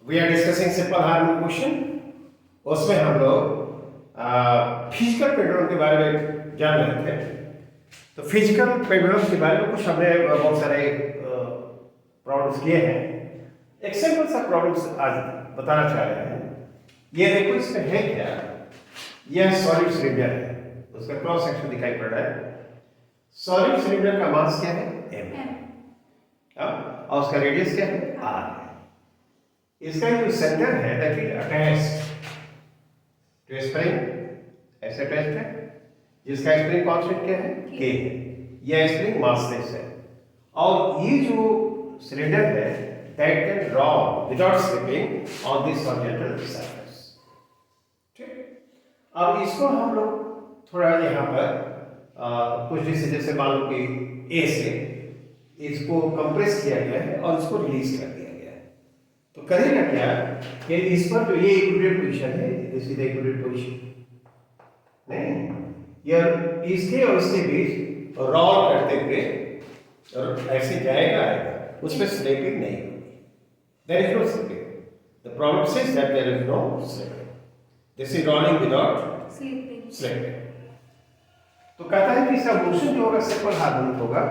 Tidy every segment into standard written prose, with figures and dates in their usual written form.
We are discussing simple harmonic question. उसमें हम लोग फिजिकल पेंडुलम के बारे में जान रहे थे। तो फिजिकल पेंडुलम के बारे में कुछ हमने बहुत सारे प्रॉब्लम्स किए हैं। एक सिंपल सा प्रॉब्लम्स आज बताना चाह रहे हैं। ये देखो, इसमें है क्या, यह सॉलिड सिलेंडर है, उसका क्रॉस सेक्शन दिखाई पड़ रहा है। सॉलिड सिलेंडर का मास क्या है, m, और उसका रेडियस क्या है, r है। इसका जो सेंटर है that is attached to spring, ऐसे अटैच्ड है, जिसका स्प्रिंग कांस्टेंट क्या है, k है। यह स्प्रिंग मासलेस है और ये जो सिलेंडर है that can roll without slipping on this horizontal surface. ठीक, अब इसको हम लोग थोड़ा यहाँ पर कुछ जैसे मान लो कि ए से इसको कंप्रेस किया गया है और इसको रिलीज कर दिया गया है। तो करेगा क्या कि इस पर जो ये इक्विलिब्रियम पोजीशन है, ये सीधा इक्विलिब्रियम पोजीशन नहीं, यह इसके और इसके बीच रोल करते हुए और ऐसे जाएगा आएगा, उसमें स्लिपिंग नहीं होगी। There is no slipping. The problem says that there is no slipping. This is rolling without slipping. तो कहता है कि इसका मोशन जो होगा सिंपल हार्मोनिक होगा।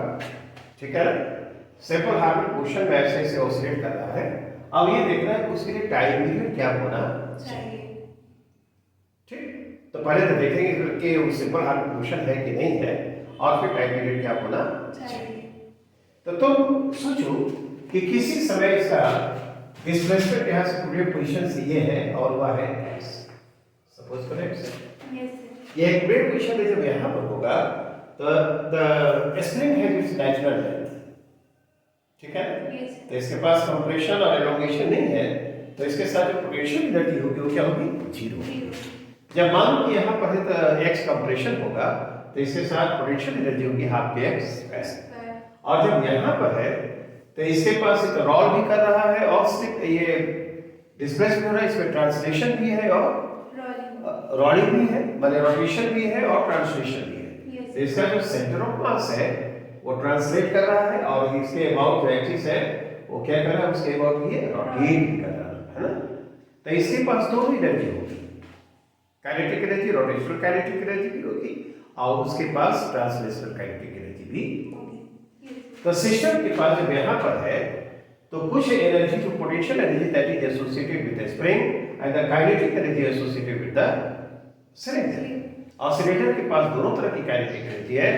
ठीक है, सिंपल हार्मोनिक मोशन में ऐसे ऐसे ऑसिलेट कर रहा है। अब ये देखना है कि उसके लिए टाइम पीरियड क्या होना चाहिए। ठीक, तो पहले तो देखेंगे कि वो सिंपल हार्मोनिक मोशन है कि नहीं है और फिर टाइम पीरियड क्या होना चाहिए। तो तुम सोचो कि किसी समय इसका डिस्प्लेसमेंट यहाँ से पूरे पोजीशन से ये है और वह है x। सपोज करो x, ये एक ग्रेड पोजीशन में जब यहाँ पर होगा तो the spring has its natural length. ठीक है, तो इसके पास कंप्रेशन और एलोंगेशन नहीं है, तो इसके साथ जो पोटेंशियल एनर्जी होगी वो क्या होगी, जीरो। जब मान लो कि यहाँ पर है तो x कंप्रेशन होगा तो इसके साथ पोटेंशियल एनर्जी होगी हाफ के x स्क्वायर। और जब यहाँ पर है तो इसके पास एक रोल भी कर रहा है और ये डिस्प्लेस भी हो रहा है, इसमें ट्रांसलेशन भी है और रोलिंग भी है, माने रोटेशन भी है और ट्रांसलेशन भी है। तो इसका जो सेंटर ऑफ मास है वो ट्रांसलेट कर रहा है और इसके अबाउट जो एक्सिस है वो क्या कर रहा है, उसके अबाउट ये रोटेट भी कर रहा है ना। तो इसके पास दो एनर्जी होगी, kinetic energy, rotational kinetic energy भी होगी और उसके पास ट्रांसलेशनल काइनेटिक एनर्जी भी होगी। तो सिस्टम के पास जब यहाँ पर है तो कुछ एनर्जी जो potential energy that is associated with the spring and the kinetic energy associated with the cylinder. और सिलेंडर के पास दोनों तरह की काइनेटिक एनर्जी है,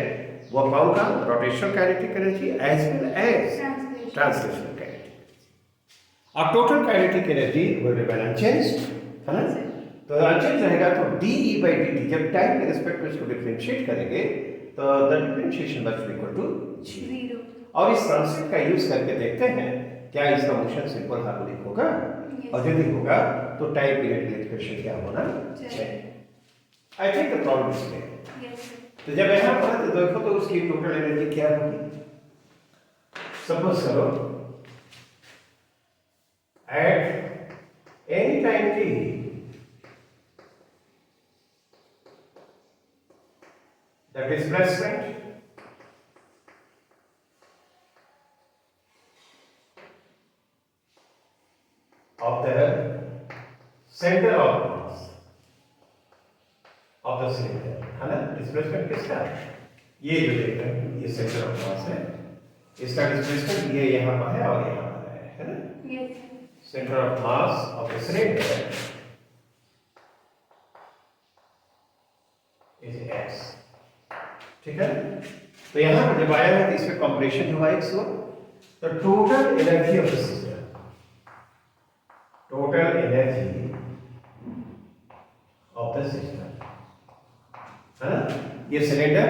वो कौन का, rotational kinetic energy as well as translational kinetic. और total kinetic energy will remain unchanged, है ना। तो अनचेंज रहेगा तो dE/dt जब टाइम के रिस्पेक्ट में इसको डिफरेंशिएट करेंगे तो the differentiation must be equal to 0। और इस कॉन्सेप्ट का यूज करके देखते हैं क्या इसका मोशन सिंपल हार्मोनिक होगा, और यदि होगा तो टाइम पीरियड की एक्सप्रेशन क्या होना चाहिए। I think the problem is clear. तो जब यहाँ पर तो देखो तो उसकी टोटल एनर्जी क्या होगी। सपोज करो at any time t the displacement of the center of mass of the cylinder, है ना। डिस्प्लेसमेंट किसका, ये जो देख रहे हैं ये सेंटर ऑफ मास है, इसका डिस्प्लेसमेंट ये यहाँ पर है और यहाँ पर है ना। Centre of mass of the cylinder is x। ठीक है, तो यहाँ पर जब आया है तो इसमें कंप्रेशन हुआ x हुआ, तो total energy of the system, total energy of the system, है ना। ये सिलेंडर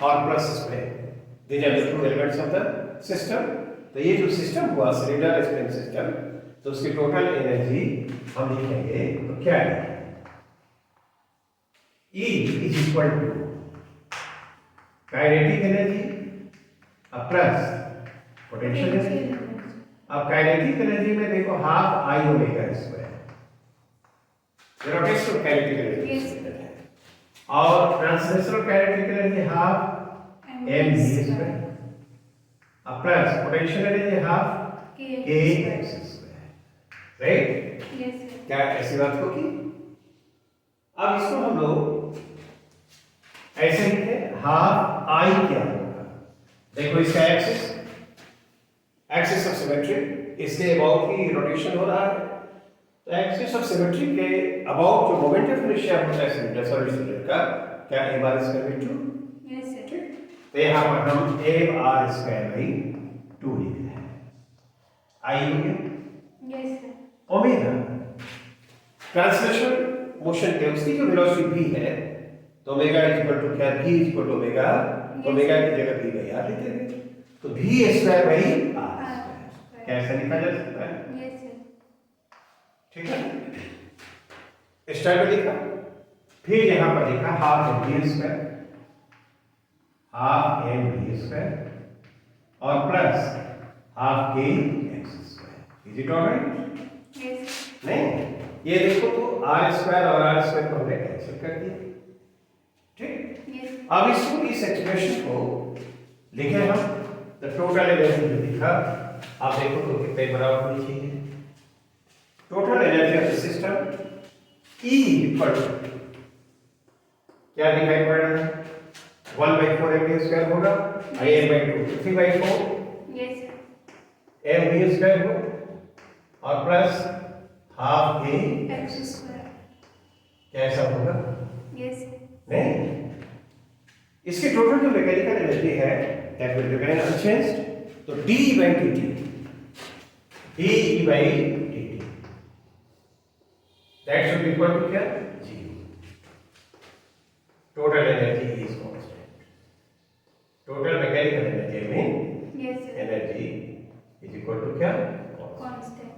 और plus spring, these are the two elements of the system. तो ये जो सिस्टम हुआ सिलेंडर स्प्रिंग सिस्टम, तो उसकी टोटल एनर्जी हम लिखेंगे तो क्या है, E is equal to kinetic energy plus potential energy. अब काइनेटिक एनर्जी में देखो half I omega square, rotational kinetic energy, और translational kinetic energy half M we square plus potential energy half के x square. Right? Yes sir. क्या ऐसी बात होगी? अब इसको हम लोग ऐसे लिखें, हाफ आई क्या होगा? देखो इसका एक्सिस ऑफ सिमेट्री, इसके अबाउट की रोटेशन हो रहा है, तो एक्सिस ऑफ सिमेट्री के अबाउट जो मोमेंट ऑफ इनर्शिया होता है सिलेंडर सॉलिड सिलेंडर का, क्या a bar square by 2? Yes sir. ठीक, तो यहाँ पर हम a बार स्क्वायर बाई 2 लिख रहे हैं। आई हो गया? Yes sir. Omega translation motion के उसकी जो वेलोसिटी v है, तो ओमेगा इज इक्वल टू क्या? v is equal to omega, omega की जगह v बाई r लिख देंगे, तो v square by r square. कैसे लिखा जा सकता है? Yes sir. ठीक है, इस टाइप में लिखा, फिर यहां पर लिखा half M we square, half M we square और प्लस हाफ के x square. Is it alright? Yes. नहीं, ये देखो तो आर स्क्वायर और आर स्क्वायर को हमने कैंसिल कर दिया। ठीक, यस। अब इसको इस एक्सप्रेशन को लिखे हम, द टोटल एनर्जी जो लिखा, आप देखो तो कितने बराबर होनी चाहिए? Total energy of the system E equal to क्या दिखाई पड़ रहा है? 1/4 mv स्क्वायर होगा, m/2 3/4 yes sir. mv square हो और plus half a x square. कैसा होगा? यस। नहीं, इसकी टोटल जो मैकेनिकल एनर्जी है दैट विल रिमेन अनचेंज्ड, तो d by dt, d by dt that should be equal to क्या? 0. Total energy is constant. Total mechanical energy mean yes sir. energy is equal to क्या? Constant. Constant.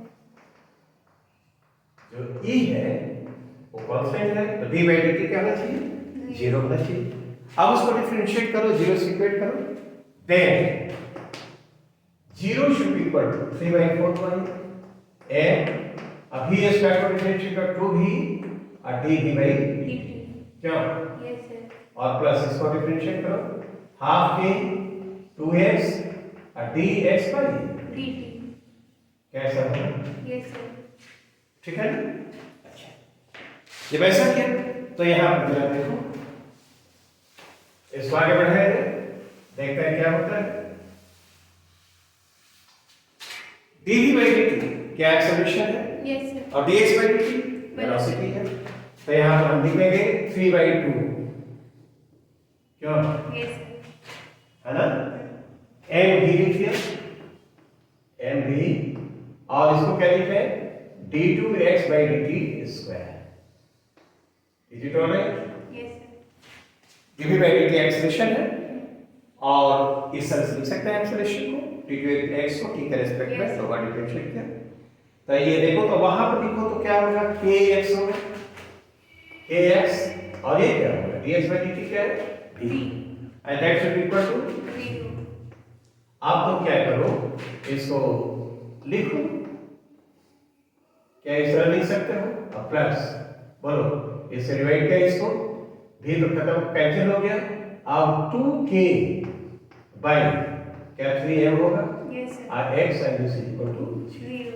जो E है वो constant है, तो d by dt क्या होना चाहिए? 0 होना चाहिए। अब उसको डिफरेंशिएट करो, 0 से इक्वेट करो, then 0 should be equal to 3/4 y and अब v स्क्वायर को डिफरेंशिएट करो 2v और dv by dt, क्यों? Yes sir. और प्लस इसको डिफरेंशिएट करो, हाफ के 2x और dx by dt। कैसा होगा? Yes sir. ठीक है ना? अच्छा, जब ऐसा किया तो यहाँ पर जरा देखो, इसको आगे बढ़ाएंगे, देखते हैं क्या होता है। dv by dt क्या एक्सेलरेशन है यस सर। और dx by dt वेलोसिटी है, तो यहाँ पर हम लिखेंगे 3/2, क्यों? Yes sir. है ना? m v लिख दिया, m v, और इसको क्या लिखे? d2x by dt square. Is it alright? Yes sir. dv by dt acceleration है और इस तरह से लिख सकते हैं एक्सेलरेशन को, d2x को t के रिस्पेक्ट में दो बार डिफरेंशिएट किया, तो ये देखो तो वहां पर लिखो तो क्या होगा? kx होगा, kx, और ये क्या होगा? dx by dt क्या है? v, and that should be equal to 0। आप तो क्या करो, इसको लिखो, क्या इस तरह लिख सकते हो, और प्लस बोलो इससे डिवाइड किया, इसको भी तो खत्म कैंसिल हो गया, अब 2k बाय क्या 3m होगा यस सर। और x and this is equal to 0।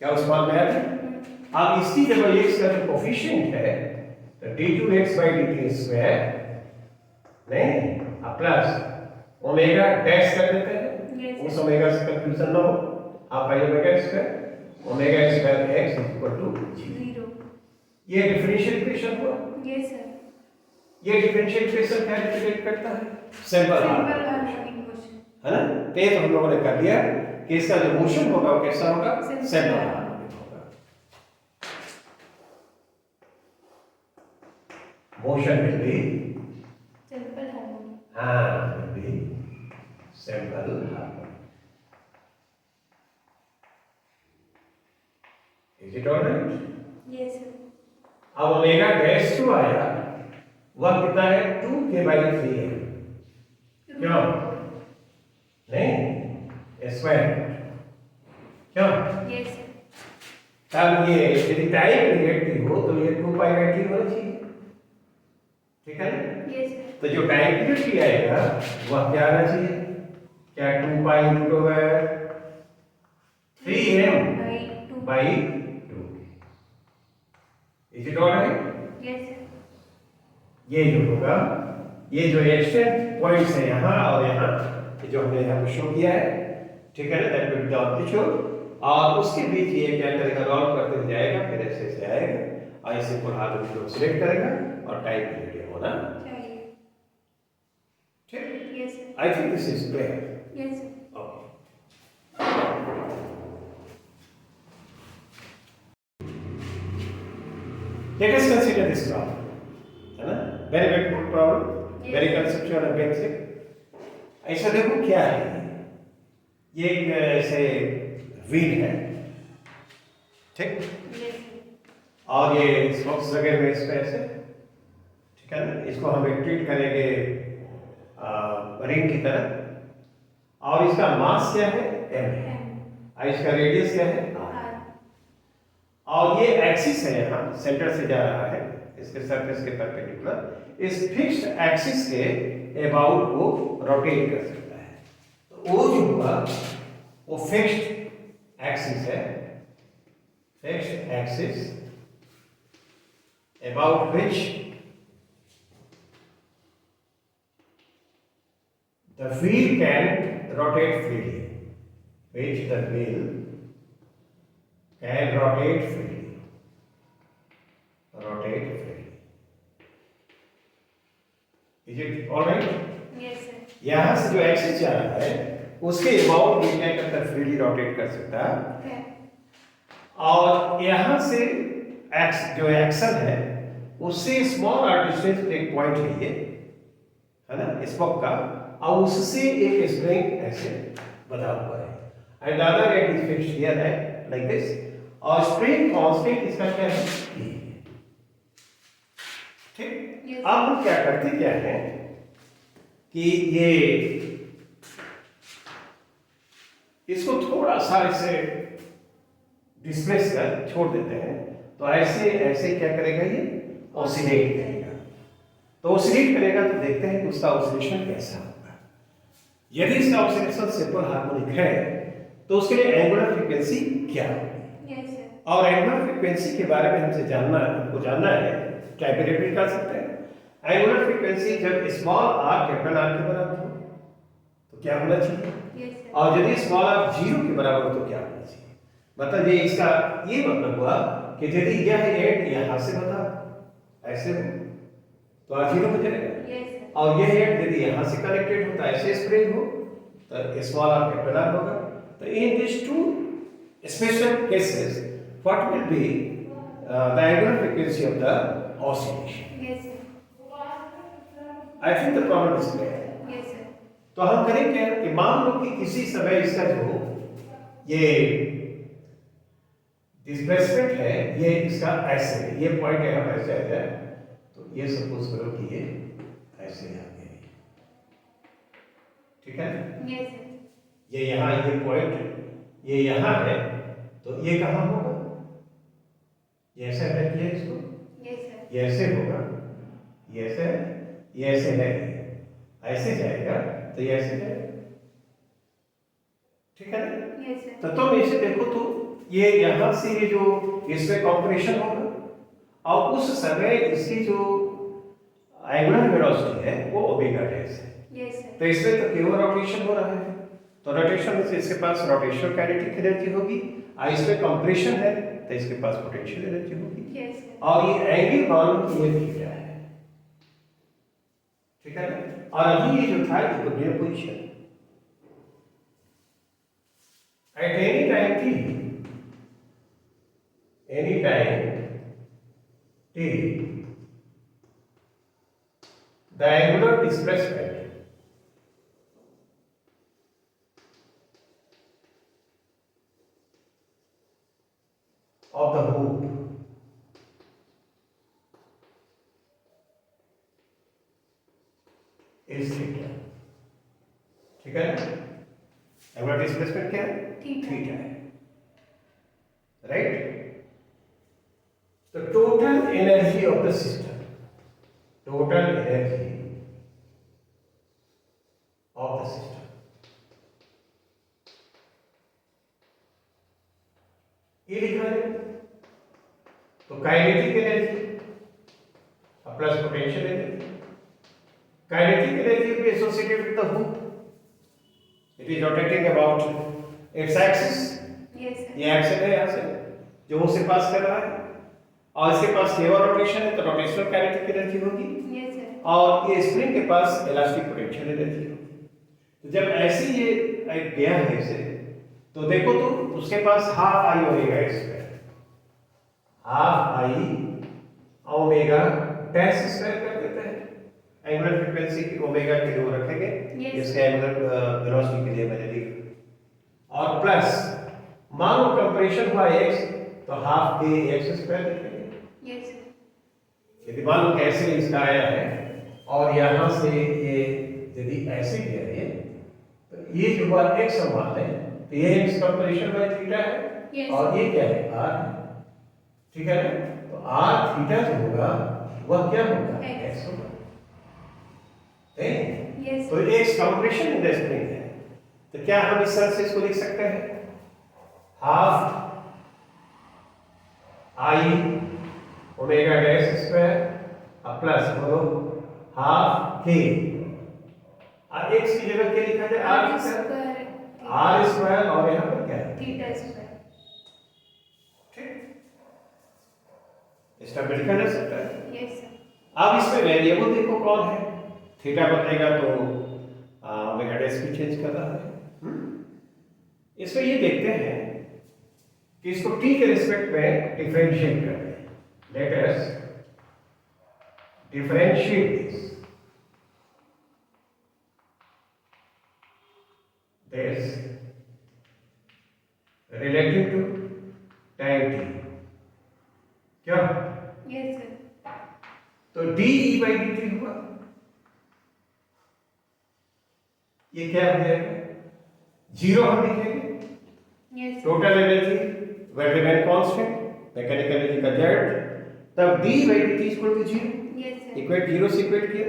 क्या उस बात में आया? अब इसकी जब x का जो कोफिशिएंट है तो d2x by dt स्क्वायर नहीं, अब प्लस ओमेगा डैश कर देते हैं, Yes. उस ओमेगा से कंफ्यूजन ना हो, आप पाइए omega square, omega square x is equal to 0। 0। ये डिफरेंशियल इक्वेशन हुआ। Yes sir. ये डिफरेंशियल इक्वेशन क्या रिप्रेजेंट करता है? Simple simple harmonic, harmonic motion. है ना? तो ये तो हम लोगों ने कर दिया कि इसका जो मोशन होगा वो कैसा होगा? Simple simple harmonic। हार्मोनिक होगा। Motion will be simple harmonic. Will be simple harmonic. Is it alright? Yes sir. अब ओमेगा डैश 2 आया, वह कितना है? 2k by 3m, क्यों? नहीं, स्क्वायर, क्यों? Yes sir. तब ये यदि टाइम रिएक्टिव हो तो ये 2 पाई बाई t होना चाहिए, ठीक है ना? Yes sir. तो जो टाइम पीरियड t आएगा वह क्या आना चाहिए? क्या 2 pi into 3m by 2 by it all right? Yes sir. ये जो होगा, ये जो एक्सटेंट पॉइंट्स है यहाँ और यहाँ, ये जो हमने यहाँ पे शो किया है, ठीक है ना, that will be the amplitude, और उसके बीच ये क्या करेगा, रोल करते हुए जाएगा, फिर ऐसे ऐसे आएगा और इसे पर हाथ को सिलेक्ट करेगा और टाइप पीरियड होना चाहिए। ठीक। Yes sir. I think this is clear. Yes sir. Let us consider this problem. है ना? Very very good problem, very conceptual and basic. ऐसा देखो क्या है, ये एक ऐसे व्हील है, ठीक, यस सर। और ये स्पोक्स लगे हुए इस पे ऐसे, ठीक है ना, इसको हम एक ट्रीट करेंगे रिंग की तरह, और इसका मास क्या है, m है, और इसका रेडियस क्या है, r, और ये एक्सिस है, यहाँ सेंटर से जा रहा है इसके सरफेस के परपेंडिकुलर, इस फिक्स्ड एक्सिस के अबाउट वो रोटेट कर सकता है। तो वो जो हुआ वो फिक्स्ड एक्सिस है, fixed axis about which the wheel can rotate freely, which the wheel can rotate freely, rotate freely. Is it all right? Yes sir. यहाँ से जो एक्सिस जा रहा है उसके अबाउट ये क्या करता है, फ्रीली रोटेट कर सकता है, और यहाँ से एक्स जो एक्सल है उससे स्मॉल आर डिस्टेंस एक पॉइंट लीजिए, है ना, स्पोक का, और उससे एक स्प्रिंग ऐसे बंधा हुआ है, and the other end is fixed here है like this, और स्प्रिंग कांस्टेंट इसका क्या है, ठीक। अब हम क्या करते क्या है कि ये इसको थोड़ा सा ऐसे डिस्प्लेस कर छोड़ देते हैं, तो ऐसे ऐसे क्या करेगा, ये ऑसिलेट करेगा, तो ऑसिलेट करेगा तो देखते हैं कि उसका ऑसिलेशन कैसा होगा। यदि इसका ऑसिलेशन सिंपल हार्मोनिक है तो उसके लिए एंगुलर फ्रीक्वेंसी क्या होगी, यस सर। और एंगुलर फ्रीक्वेंसी के बारे में हमको जानना है, कैलकुलेट भी कर सकते हैं। एंगुलर फ्रीक्वेंसी जब स्मॉल आर कैपिटल आर के बराबर हो तो क्या होना चाहिए, यस सर। और यदि स्मॉल आर 0 के बराबर हो तो क्या होना चाहिए। मतलब ये इसका ये मतलब हुआ कि यदि यह एंड यहाँ से बता ऐसे हो तो आर 0 हो जाएगा, यस सर। और यह एंड यदि यहाँ से कनेक्टेड हो तो ऐसे स्प्रिंग हो तो स्मॉल आर कैपिटल आर होगा। So in these two special cases, what will be the angular frequency of the oscillation? Yes sir. I think the problem is clear. Yes sir. तो हम करें क्या कि मान लो कि किसी समय इसका जो ये डिस्प्लेसमेंट है ये इसका ऐसे है, ये पॉइंट यहाँ पर ऐसे आ जाए, तो ये सपोज करो कि ये ऐसे आ गया, ठीक है, यस सर। ये यहाँ ये पॉइंट ये यहाँ है, तो ये कहाँ होगा, ये ऐसे अटैक किया इसको, यस सर। ये ऐसे होगा, ये ऐसे है, ये ऐसे है, ऐसे जाएगा तो ये ऐसे जाएगा, ठीक है ना। Yes sir. तो तुम इसे देखो तो ये यहाँ से ये जो इसमें कॉम्प्रेशन होगा, और उस समय इसकी जो एंगुलर वेलोसिटी है वो ओमेगा डैश है, यस सर। तो इसमें तो केवल रोटेशन हो रहा है, तो रोटेशन से इसके पास रोटेशनल काइनेटिक एनर्जी होगी, और इसमें कंप्रेशन है तो इसके पास पोटेंशियल एनर्जी होगी, यस सर। और ये एंगल मान लो कि ये थीटा है, ठीक है ना। और अभी ये जो था equilibrium position at any time t, any time t, the angular displacement of the hoop is theta, ठीक है। एंगुलर डिस्प्लेसमेंट क्या है, थीटा है, right. The total energy of the system, total energy of the system, ये लिखा है, तो kinetic energy plus potential energy. Kinetic energy भी associated with the hook, it is rotating about its axis. Yes, sir. ये action है यहाँ से जो उसे पास कर रहा है, और इसके पास केवल रोटेशन है तो रोटेशनल काइनेटिक एनर्जी होगी, Yes, sir. और ये स्प्रिंग के पास इलास्टिक पोटेंशियल एनर्जी होगी। तो जब ऐसे ये गया है इसे, तो देखो तो उसके पास half I omega square, half I omega dash square कर देते हैं। एंगुलर फ्रीक्वेंसी की ओमेगा के लिए रखेंगे, Yes. इसके एंगुलर वेलोसिटी के लिए मैंने लिखा, और प्लस मान लो कंप्रेशन हुआ x तो हाफ के x स्क्वायर लिखेंगे। Yes, sir. यदि मान लो कैसे इसका आया है और यहाँ से ये यदि ऐसे गया है तो ये जो हुआ x हम मानते हैं, तो ये x कंप्रेशन बाय थीटा है। Yes. और ये क्या है r है, ठीक है ना? तो r थीटा जो होगा वह क्या होगा, x होगा। Yes, तो x compression in the spring है, तो क्या हम इस तरह से इसको लिख सकते हैं, half I omega dash square plus बोलो हाफ के, और x की जगह क्या लिखा जाए, r स्क्वायर, r स्क्वायर, और यहाँ पर क्या है, थीटा स्क्वायर। ठीक, इस तरह लिखा जा सकता है। Yes, sir. अब इसमें वेरिएबल देखो कौन है, थीटा बदलेगा तो ओमेगा डैश भी चेंज कर रहा है। इसमें ये देखते हैं कि इसको t के रिस्पेक्ट में डिफरेंशिएट करते हैं। Let us differentiate this relative to time t, क्या? Yes, sir. तो d e by dt हुआ, ये क्या हो जाएगा, जीरो हम लिखेंगे। Yes, sir. Total energy will remain constant, mechanical energy का z, तब d by dt equal to 0, Yes, sir. Equate 0 से इक्वेट किया,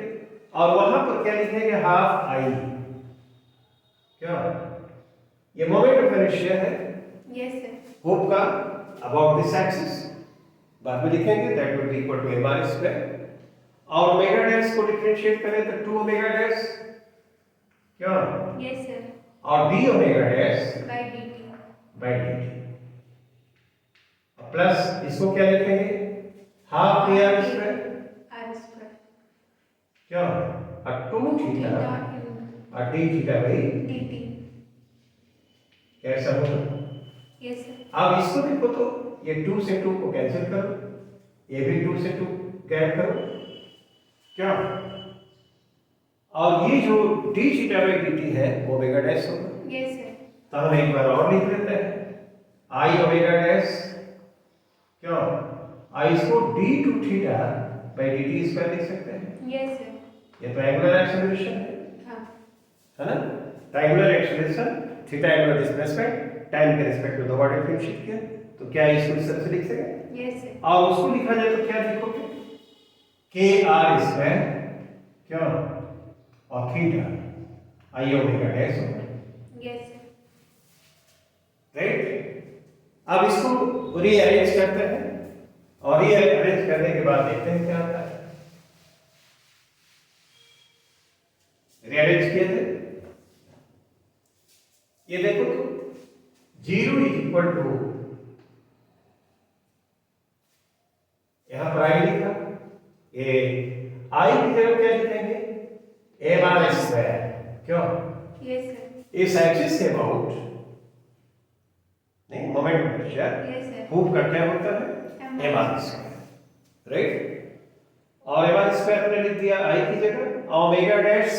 और वहां पर क्या लिखेंगे, हाफ आई, क्या? ये मोमेंट ऑफ इनर्शिया है Yes, sir. हुक का अबाउट दिस एक्सिस, बाद में लिखेंगे that will be equal to mr square, और ओमेगा डैश को डिफरेंशिएट करें तो 2 ओमेगा डैश, क्या? Yes, sir. और d omega dash By dt. By dt, plus इसको क्या लिखेंगे, हाफ के आर स्क्वायर, R square. क्या? और 2 थीटा in और d थीटा बाय dt. कैसा होगा? Yes, sir. अब इसको देखो तो ये 2 से 2 को कैंसिल करो, ये भी 2 से 2 गैप करो, क्या? और ये जो d थीटा बाय dt है ओमेगा डैश होगा। Yes, sir. तो हम एक बार और लिख लेते हैं, आई ओमेगा डैश, क्या? आई इसको d2 theta by dt square लिख सकते हैं। Yes, sir. ये तो एंगुलर एक्सेलरेशन है, हाँ. है ना? Triangular acceleration, theta angular displacement, time के रिस्पेक्ट में दोबारा डिफरेंशिएट किया, तो क्या इसको इस तरह से लिख सकें? Yes, sir. और उसको लिखा जाए तो क्या लिखोगे, के आर स्क्वायर, क्या? और थीटा आई ओमेगा डैश होगा, Yes, sir. राइट? अब इसको रीअरेंज करते हैं, और रीअरेंज करने के बाद देखते हैं क्या आता है। रीअरेंज किए थे, ये देखो तो 0 इज इक्वल टू, यहां पर आई लिखा, ये आई की जगह क्या लिखेंगे, एम आर स्क्वायर, क्यों? Yes, sir. इस एक्सिस के अबाउट, नहीं moment of inertia, Yes, sir. हुक का क्या होता है, एम आर स्क्वायर, राइट? और एम आर स्क्वायर हमने लिख दिया आई की जगह, ओमेगा डैश,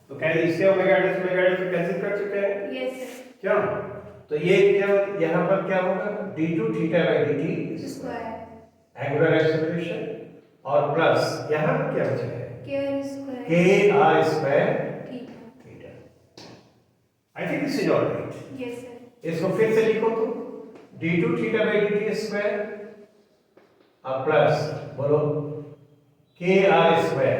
तो क्या इससे ओमेगा डैश को कैंसिल कर चुके हैं, Yes, sir. क्या? तो ये क्या, यहाँ पर क्या होगा, d2 theta by dt Square. Angular acceleration, और प्लस यहाँ पर क्या बचा है, K square. K r square Theta. Theta. I think this is alright. Yes, sir. इसको फिर से लिखो तो d2 theta by dt square और प्लस बोलो k r square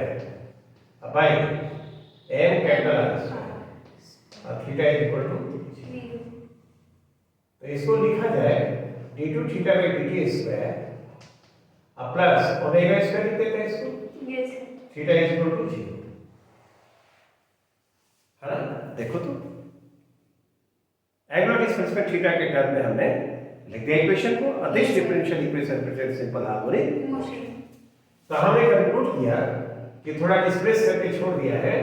by m capital r square और थीटा इज इक्वल टू, 0. तो इसको लिखा जाए d2 theta by dt square और प्लस ओमेगा स्क्वायर लिख देते हैं इसको, yes sir. Theta is equal to 0, है ना? देखो तो एंगुलर डिस्प्लेसमेंट थीटा के टर्म में हमने लिख दिया इक्वेशन को, this differential equation present simple harmonic motion. तो हमने कंक्लूड किया कि थोड़ा डिस्प्लेस करके छोड़ दिया है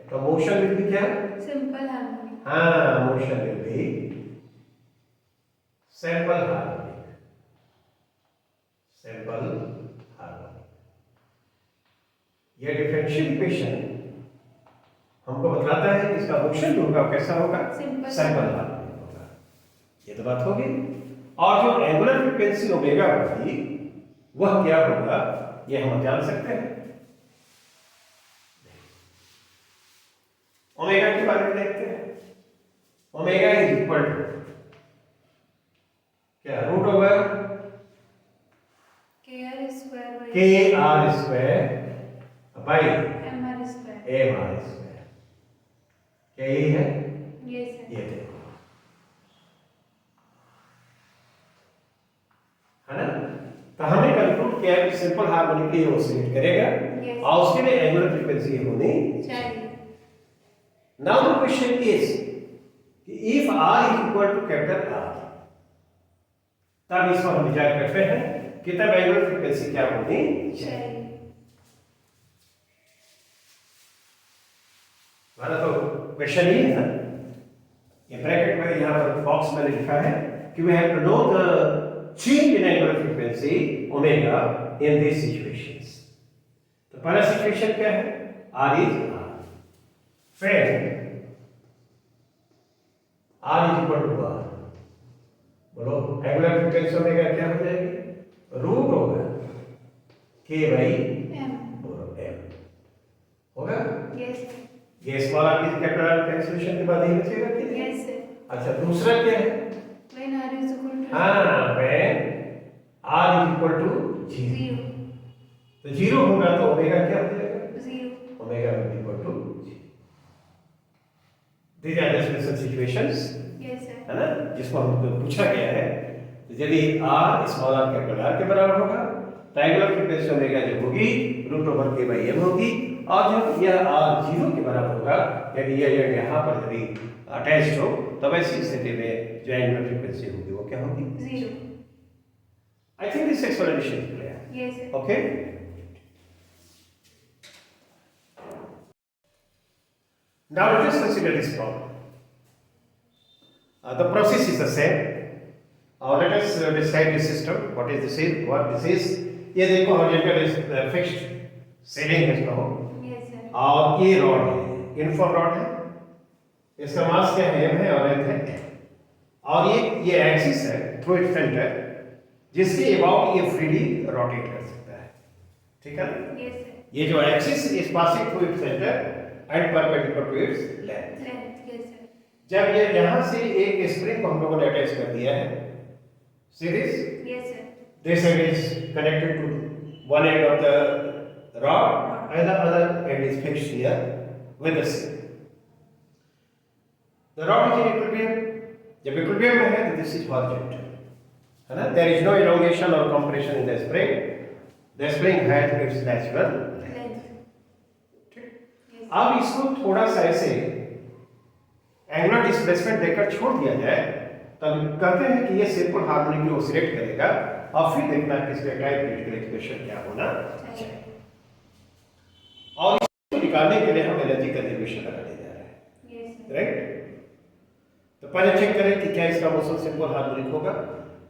तो मोशन विल बी क्या? Simple harmonic. हाँ, motion will be simple harmonic, simple harmonic. ये डिफरेंशियल इक्वेशन हमको बतलाता है कि इसका मोशन जो होगा कैसा होगा? सिंपल हार्मोनिक होगा। ये तो बात होगी। और जो एंगुलर फ्रीक्वेंसी ओमेगा होगी वह क्या होगा ये हम जान सकते हैं। ओमेगा के बारे में देखते हैं। ओमेगा इज इक्वल टू क्या? Root over KR square k r square by MR square. M r square. क्या यही है? Yes sir. ये देखो, है ना? तो हमने कंक्लूड किया कि सिंपल हार्मोनिकली ऑसिलेट करेगा Yes. और उसके लिए एंगुलर फ्रीक्वेंसी होनी चाहिए। नाउ द क्वेश्चन इज कि if r is equal to capital R तब इसको हम विचार करते हैं कि तब एंगुलर फ्रीक्वेंसी क्या होनी चाहिए। चाहिए। हमारा तो क्वेश्चन ये है ना, ये ब्रैकेट में यहाँ पर बॉक्स में लिखा है कि we have to know the change in angular frequency omega in these situations। तो पहला सिचुएशन क्या है? R is R, फिर R is equal to R, बोलो एंगुलर फ्रीक्वेंसी ओमेगा क्या हो जाएगी? रूट होगा K बाई M। बोलो M होगा। Yes sir. ये स्मॉल r की कैपिटल R कैंसिलेशन के बाद ये बचेगा कि नहीं? Yes sir. अच्छा, दूसरा क्या है? When R is equal to हाँ, when r is equal to 0 0। तो 0 होगा तो ओमेगा क्या हो जाएगा? 0। Omega will be equal to 0। These are the special situations, yes sir. है ना, जिसको हमको पूछा गया है। तो यदि r small r capital R के बराबर होगा तो एंगुलर फ्रीक्वेंसी ओमेगा जो होगी root over k by m होगी, और जब यह r 0 के बराबर होगा यदि यह यहाँ पर यदि अटैच्ड हो तो वैसी स्थिति में जो एंगुलर फ्रीक्वेंसी होगी वो क्या होगी? 0। I think this explanation is clear. Yes sir. Okay? Now let us consider this problem. The process is the same. Let us describe the system. What is this? What this is? ये देखो horizontal is fixed ceiling है इसका हो, yes sir. और ये rod है, uniform rod है। इसका मास क्या है? m है और लेंथ है l। और ये एक्सिस है थ्रू इट्स सेंटर जिसके अबाउट ये फ्रीली रोटेट कर सकता है। ठीक है ना? Yes sir. ये जो axis is passing through its centre and perpendicular to its length. Length. Yes sir. जब ये यहाँ से एक स्प्रिंग को हम लोगों ने अटैच कर दिया है, see this, yes sir. this end is connected to one end of the rod and the other end is fixed here with the same. The rod is in equilibrium. जब equilibrium में है तो this is horizontal, है ना? There is no elongation or compression in the spring. The spring has its natural length. Length. ठीक? Yes. अब इसको थोड़ा सा ऐसे एंगुलर डिस्प्लेसमेंट देकर छोड़ दिया जाए तब कहते हैं कि ये सिंपल हार्मोनिकली ऑसिलेट करेगा, और फिर देखना कि इसका टाइम क्रिटिकल एक्सप्रेशन क्या होना चाहिए। और इसको निकालने के लिए हम एनर्जी कंजर्वेशन लगाने जा रहे हैं, यस सर। राइट? तो पहले चेक करें कि क्या इसका मोशन सिंपल हार्मोनिक होगा।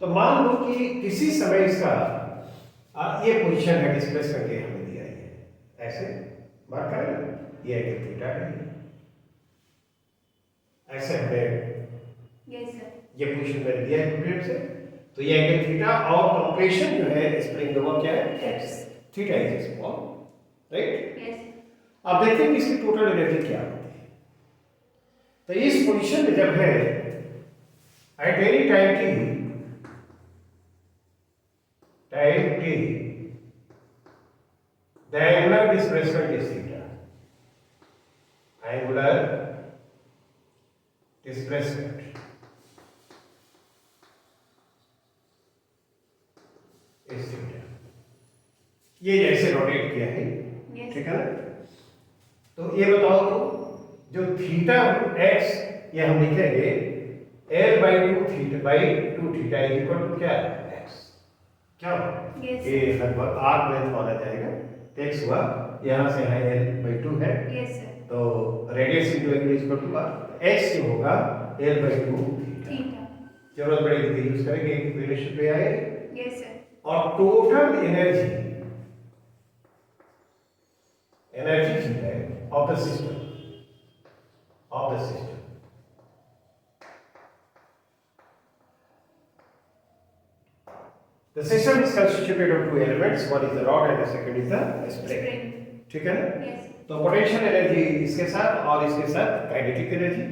तो मान लो कि किसी समय इसका ये पोजीशन है डिस्प्लेसमेंट के हमें दिया है, ऐसे मार्क करें, ये एंगल थीटा है, ऐसे हमें यस सर। ये पोजीशन मैंने दिया है इक्विलिब्रियम से, तो ये एंगल थीटा और कंप्रेशन जो है स्प्रिंग का वो क्या है? x। Theta is small, right? Yes. अब देखते हैं कि इसकी टोटल एनर्जी क्या होती है। तो इस पोजीशन में जब है at any time t the angular displacement is theta, angular displacement is theta। ये जैसे रोटेट किया है Yes. ठीक है ना? तो ये बताओ तो जो थीटा एक्स ये हम लिखेंगे L by 2 theta by 2 theta is equal to क्या है एक्स क्या Yes. ये लगभग आर्क लेंथ वाला जाएगा तो एक्स हुआ यहाँ से यहाँ L by 2 है Yes, sir. तो radius into angle is equal to x जो होगा L by 2 Theta. जरूरत पड़ेगी तो यूज करेंगे रिलेशन पे आए Yes, sir. और टोटल एनर्जी जो है of the system The system is constituted of two elements, one is the rod and the second is the spring. Spring. ठीक है ना? Yes. तो पोटेंशियल एनर्जी इसके साथ और इसके साथ kinetic energy,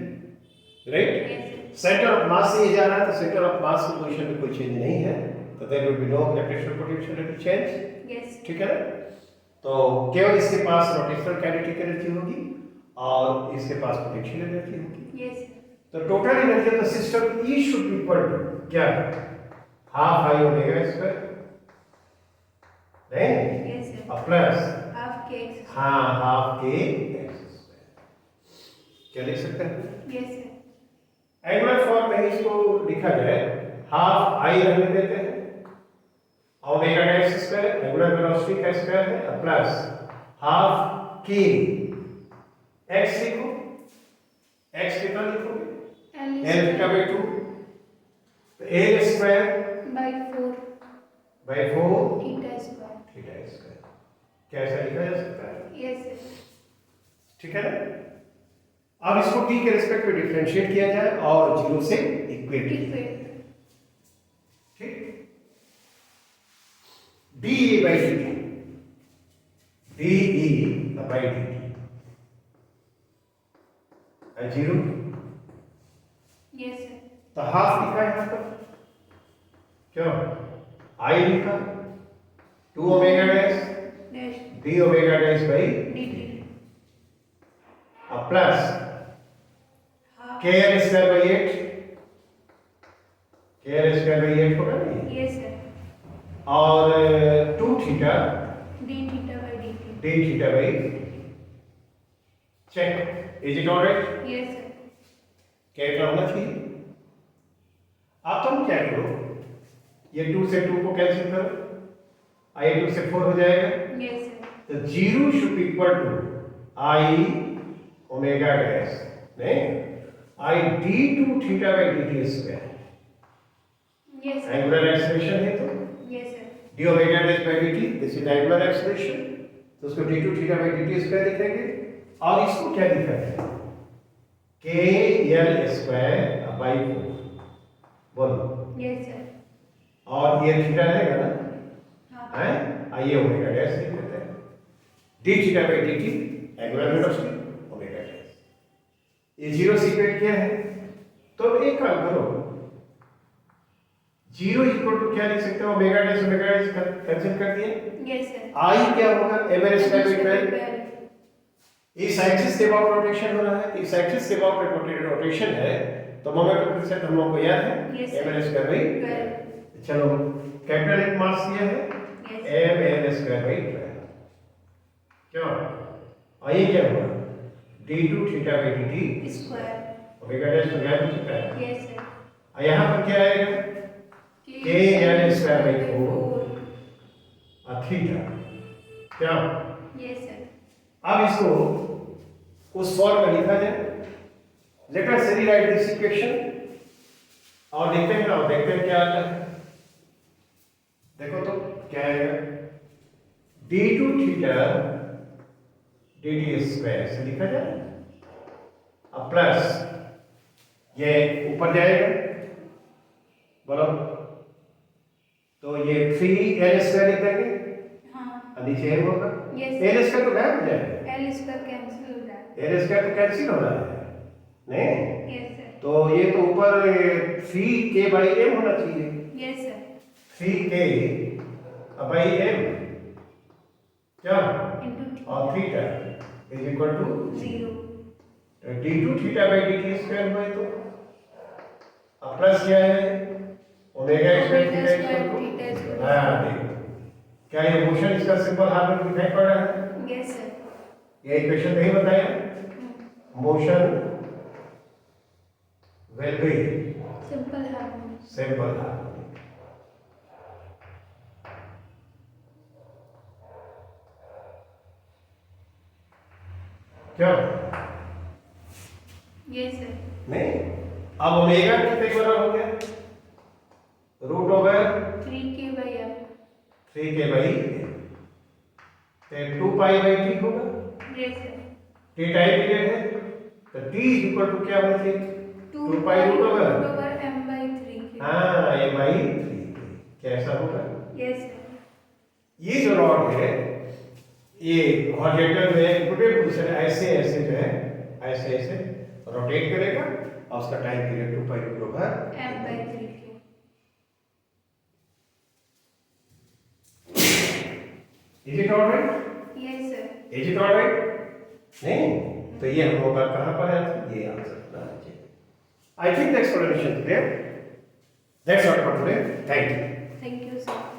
right? Yes, sir. Centre of mass से ये जा रहा है तो सेंटर ऑफ मास की पोजीशन में कोई चेंज नहीं है, तो there will be no gravitational potential energy change, Yes. ठीक है ना? तो केवल इसके पास रोटेशनल काइनेटिक एनर्जी होगी और इसके पास पोटेंशियल एनर्जी होगी। Yes. तो total energy of the system E should be equal to क्या है? हाफ आई ओमेगा स्क्वायर, नहीं? Yes, sir. और प्लस Half k. हाँ हाफ के एक्स स्क्वायर, क्या लिख सकते हैं? Yes, sir. एंगुलर फॉर्म में इसको लिखा जाए हाफ आई रहने देते हैं omega dash square angular velocity का स्क्वायर है प्लस हाफ के एक्स लिखो, एक्स कितना लिखोगे? L एल का बाई 2 तो L square by 4 by 4 theta square. Theta square, कैसा लिखा जा सकता है? Yes, sir. ठीक है ना? अब इसको t के रिस्पेक्ट में डिफरेंशिएट किया जाए और 0 से इक्वेट किया जाए, Equate. ठीक? dE by dt, dE by dt है 0, Yes, sir. तो हाफ लिखा है यहाँ पर, क्यों? I लिखा 2 omega dash Dash d omega dash by dt. अब प्लस Half. k l square by 8, k l square by 8 होगा नहीं? Yes, sir. और 2 theta D theta by dt. d theta by check, is it alright? Yes, sir. क्या होना चाहिए? आप तुम क्या करो, ये 2 से 2 को कैंसिल करो, आई 2 से 4 हो जाएगा, Yes, sir. तो 0 should be equal to I omega dash नहीं I d2 theta by dt square, Yes, sir. Angular acceleration है तो Yes, sir. d omega dash by dt this is angular acceleration, तो उसको d2 theta by dt square लिखेंगे और इसको क्या लिखेंगे? k l स्क्वायर बाई 4, बोलो, Yes, sir. और ये थीटा रहेगा ना, हाँ. हैं? आइए ओमेगा डैश लिख लेते हैं, d theta by dt angular velocity omega dash, ये 0 से इक्वेट किया है, तो एक काम करो 0 इक्वल टू क्या लिख सकते हो? ओमेगा डैश कैंसिल कर दिए, Yes, sir. i क्या होगा? ml square by 12, 12. इस एक्सिस के अबाउट रोटेशन हो रहा है, इस एक्सिस के अबाउट रोटेशन है तो मोमेंट ऑफ इनर्शिया हम लोगों को याद है Yes, sir. ml square by 12. चलो कैपिटल एक मास दिया है Yes. ml स्क्वायर बाई 12, क्यों? और ये क्या होगा? d2 theta by dt Square. Omega dash तो गायब हो चुका है, Yes, sir. और यहाँ पर क्या आएगा? kl स्क्वायर बाई 4 और थीटा, क्या? Yes, sir. अब इसको उस फॉर्म में लिखा जाए, let us rewrite this equation और देखते हैं और देखते हैं क्या आता है। देखो तो क्या आएगा? d2 थीटा dt स्क्वायर से लिखा जाए, अब प्लस ये ऊपर जाएगा, बोलो, तो ये 3l स्क्वायर लिख देंगे हाँ. और नीचे m होगा, Yes. l स्क्वायर तो गायब हो जाएगा, L square cancel हो रहा है. l स्क्वायर तो कैंसिल हो रहा है नहीं, Yes, sir. तो ये तो ऊपर 3k बाई m होना चाहिए, Yes, sir. 3k by m क्या? Into और theta is equal to 0. d2 theta by dt square हुआ है, तो अब प्लस क्या है? Omega square theta equal to, theta square. हाँ देखो क्या ये मोशन इसका सिंपल हाफ में दिखाई पड़ रहा है? यस सर ये इक्वेशन नहीं बताया motion will be simple harmonic simple harmonic क्या यस सर नहीं अब ओमेगा कितने बड़ा हो गया root over 3k/m 3k by तो 2 पाई बाई टी होगा yes sir T time period है तो टी इक्वल टू क्या होना चाहिए 2 पाई रूट ओवर m/3 हाँ ये बाई 3 कैसा होगा यस सर ये जो रॉड है ये हॉरिजॉन्टल में रोटेट पोजीशन ऐसे ऐसे जो है ऐसे ऐसे रोटेट करेगा और उसका time period 2 pi root over m/3 is it alright yes sir is it alright नहीं तो ये हम लोग का कहां पर है ये आंसर होना चाहिए I think the explanation clear that's all for today thank you thank you sir